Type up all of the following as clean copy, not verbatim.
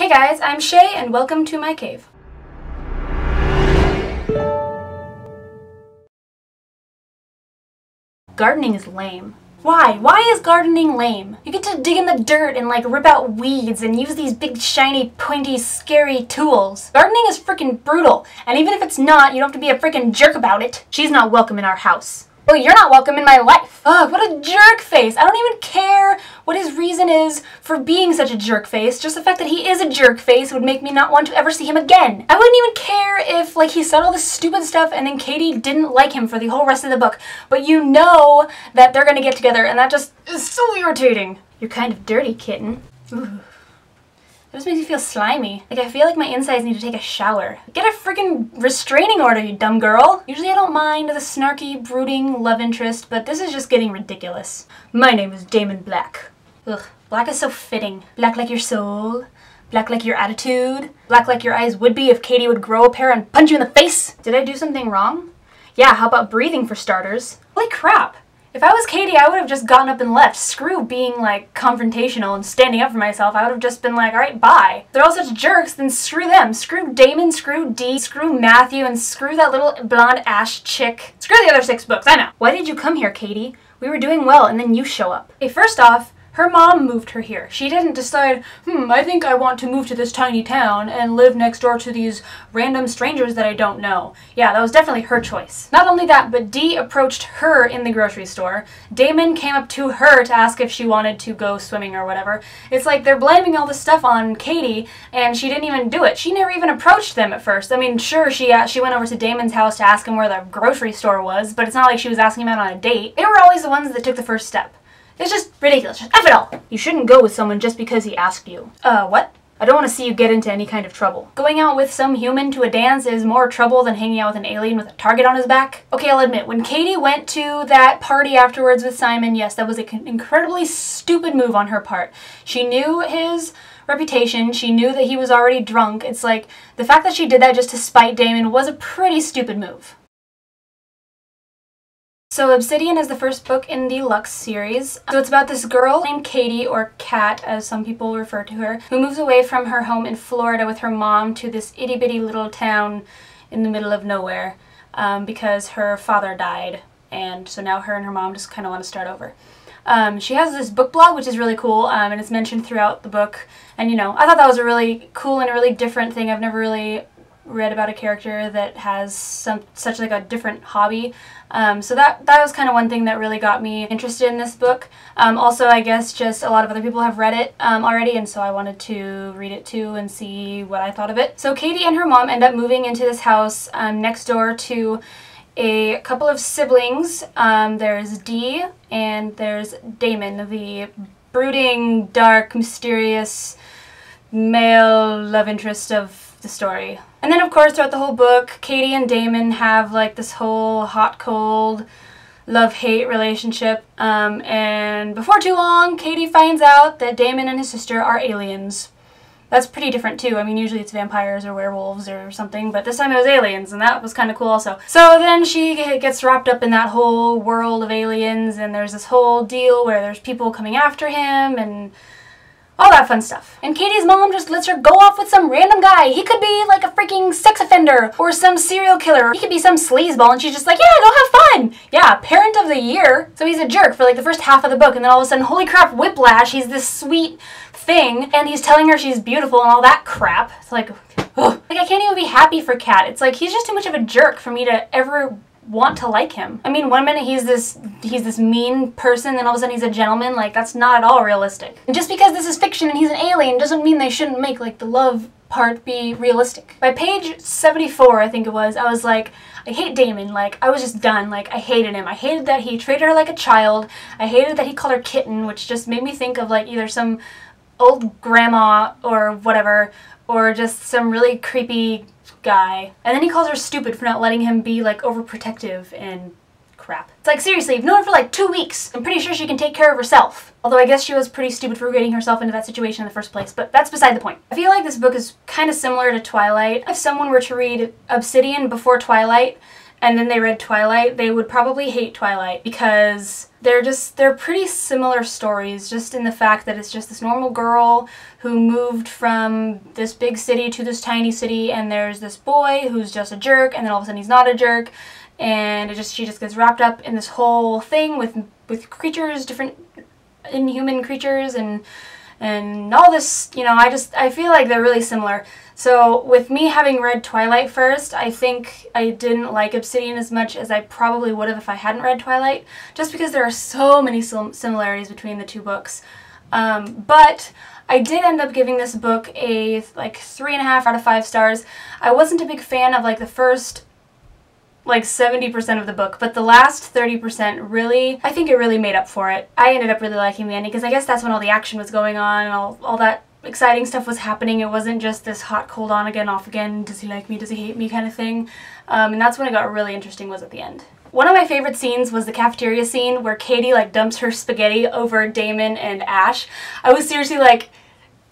Hey guys, I'm Shay and welcome to my cave. Gardening is lame. Why? Why is gardening lame? You get to dig in the dirt and like rip out weeds and use these big shiny pointy scary tools. Gardening is freaking brutal, and even if it's not, you don't have to be a freaking jerk about it. She's not welcome in our house. Well, you're not welcome in my life. Ugh, what a jerk face. I don't even care what his reason is for being such a jerk face. Just the fact that he is a jerk face would make me not want to ever see him again. I wouldn't even care if like he said all this stupid stuff and then Katie didn't like him for the whole rest of the book. But you know that they're gonna get together and that just is so irritating. You're kind of dirty, kitten. Ooh. It just makes me feel slimy. Like I feel like my insides need to take a shower. Get a freaking restraining order, you dumb girl. Usually I don't mind the snarky, brooding love interest, but this is just getting ridiculous. My name is Damon Black. Ugh, black is so fitting. Black like your soul. Black like your attitude. Black like your eyes would be if Katie would grow a pair and punch you in the face. Did I do something wrong? Yeah, how about breathing for starters? Holy crap. If I was Katie, I would have just gotten up and left. Screw being, like, confrontational and standing up for myself. I would have just been like, alright, bye. If they're all such jerks, then screw them. Screw Damon, screw Dee, screw Matthew, and screw that little blonde Ash chick. Screw the other 6 books, I know. Why did you come here, Katie? We were doing well, and then you show up. Okay, first off, her mom moved her here. She didn't decide, I think I want to move to this tiny town and live next door to these random strangers that I don't know. Yeah, that was definitely her choice. Not only that, but Dee approached her in the grocery store. Damon came up to her to ask if she wanted to go swimming or whatever. It's like they're blaming all this stuff on Katie, and she didn't even do it. She never even approached them at first. I mean, sure, she went over to Damon's house to ask him where the grocery store was, but it's not like she was asking him out on a date. They were always the ones that took the first step. It's just ridiculous. Just F it all. You shouldn't go with someone just because he asked you. What? I don't want to see you get into any kind of trouble. Going out with some human to a dance is more trouble than hanging out with an alien with a target on his back. Okay, I'll admit, when Katie went to that party afterwards with Simon, yes, that was an incredibly stupid move on her part. She knew his reputation. She knew that he was already drunk. It's like, the fact that she did that just to spite Damon was a pretty stupid move. So Obsidian is the first book in the Lux series. So it's about this girl named Katie, or Kat as some people refer to her, who moves away from her home in Florida with her mom to this itty-bitty little town in the middle of nowhere because her father died, and so now her and her mom just kind of want to start over. She has this book blog, which is really cool, and it's mentioned throughout the book, and you know, I thought that was a really cool and a really different thing. I've never really read about a character that has such like a different hobby. So that was kind of one thing that really got me interested in this book. Also, I guess just a lot of other people have read it already, and so I wanted to read it too and see what I thought of it. So Katie and her mom end up moving into this house next door to a couple of siblings. There's Dee and there's Damon, the brooding, dark, mysterious male love interest of the story. And then of course throughout the whole book, Katie and Damon have like this whole hot-cold love-hate relationship, and before too long Katie finds out that Damon and his sister are aliens. That's pretty different too. I mean, usually it's vampires or werewolves or something, but this time it was aliens, and that was kind of cool also. So then she gets wrapped up in that whole world of aliens, and there's this whole deal where there's people coming after him and all that fun stuff. And Katie's mom just lets her go off with some random guy. He could be like a freaking sex offender or some serial killer. He could be some sleazeball, and she's just like, yeah, go have fun. Yeah, parent of the year. So he's a jerk for like the first half of the book, and then all of a sudden, holy crap, whiplash, he's this sweet thing, and he's telling her she's beautiful and all that crap. It's like, ugh. Like I can't even be happy for Kat. It's like he's just too much of a jerk for me to ever want to like him. I mean, one minute he's this mean person, then all of a sudden he's a gentleman. Like, that's not at all realistic. And just because this is fiction and he's an alien doesn't mean they shouldn't make like the love part be realistic. By page 74, I think it was, I was like, I hate Damon. Like, I was just done. Like, I hated him. I hated that he treated her like a child. I hated that he called her kitten, which just made me think of like either some old grandma or whatever, or just some really creepy guy. And then he calls her stupid for not letting him be like overprotective and crap. It's like, seriously, you've known her for like 2 weeks. I'm pretty sure she can take care of herself. Although I guess she was pretty stupid for getting herself into that situation in the first place, but that's beside the point. I feel like this book is kind of similar to Twilight. If someone were to read Obsidian before Twilight, and then they read Twilight, they would probably hate Twilight because they're pretty similar stories, just in the fact that it's just this normal girl who moved from this big city to this tiny city, and there's this boy who's just a jerk, and then all of a sudden he's not a jerk, and she just gets wrapped up in this whole thing with creatures, different inhuman creatures, and all this, you know, I feel like they're really similar. So with me having read Twilight first, I think I didn't like Obsidian as much as I probably would have if I hadn't read Twilight, just because there are so many similarities between the two books. But I did end up giving this book a like 3.5 out of 5 stars. I wasn't a big fan of like the first like 70% of the book, but the last 30% really, I think it really made up for it. I ended up really liking the ending because I guess that's when all the action was going on and all that exciting stuff was happening. It wasn't just this hot, cold, on again, off again, does he like me, does he hate me kind of thing. And that's when it got really interesting, was at the end. One of my favorite scenes was the cafeteria scene where Katie like dumps her spaghetti over Damon and Ash. I was seriously like,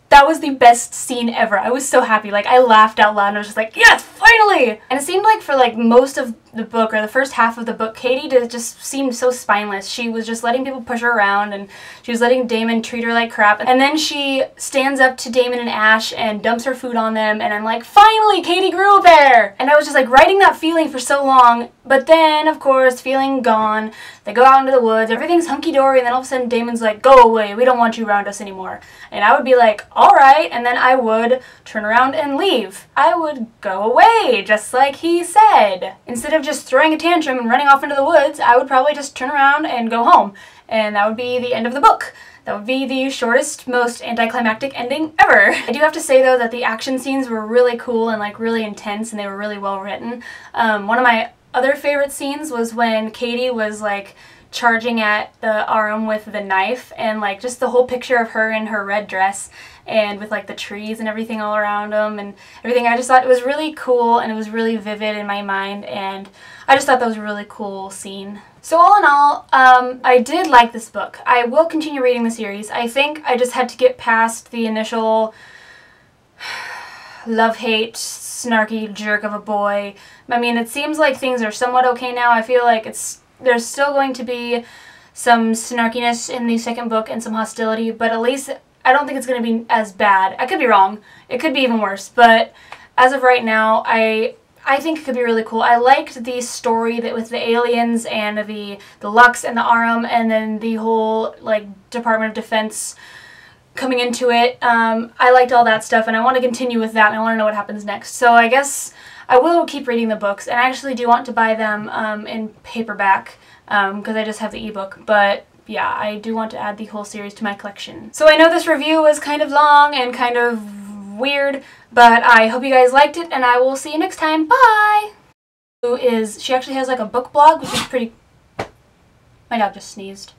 that was the best scene ever. I was so happy. Like, I laughed out loud and I was just like, yes, finally! And it seemed like for like most of the book, or the first half of the book, Katie just seemed so spineless. She was just letting people push her around, and she was letting Damon treat her like crap. And then she stands up to Damon and Ash and dumps her food on them, and I'm like, finally, Katie grew a pair! And I was just like writing that feeling for so long, but then, of course, feeling gone. They go out into the woods, everything's hunky-dory, and then all of a sudden Damon's like, go away, we don't want you around us anymore. And I would be like, alright, and then I would turn around and leave. I would go away, just like he said. Instead of just throwing a tantrum and running off into the woods, I would probably just turn around and go home. And that would be the end of the book. That would be the shortest, most anticlimactic ending ever. I do have to say though that the action scenes were really cool and like really intense, and they were really well written. One of my other favorite scenes was when Katie was like charging at the Arum with the knife, and like just the whole picture of her in her red dress and with like the trees and everything all around them and everything. I just thought it was really cool, and it was really vivid in my mind, and I just thought that was a really cool scene. So all in all, I did like this book. I will continue reading the series. I think I just had to get past the initial love-hate, snarky jerk of a boy. I mean, it seems like things are somewhat okay now. I feel like there's still going to be some snarkiness in the second book and some hostility, but at least I don't think it's going to be as bad. I could be wrong. It could be even worse, but as of right now, I think it could be really cool. I liked the story that with the aliens and the Lux and the Arum, and then the whole like Department of Defense coming into it. I liked all that stuff, and I want to continue with that, and I want to know what happens next. So I guess I will keep reading the books, and I actually do want to buy them in paperback because I just have the ebook, but yeah, I do want to add the whole series to my collection. So I know this review was kind of long and kind of weird, but I hope you guys liked it, and I will see you next time. Bye! She actually has like a book blog, which is pretty... My dog just sneezed.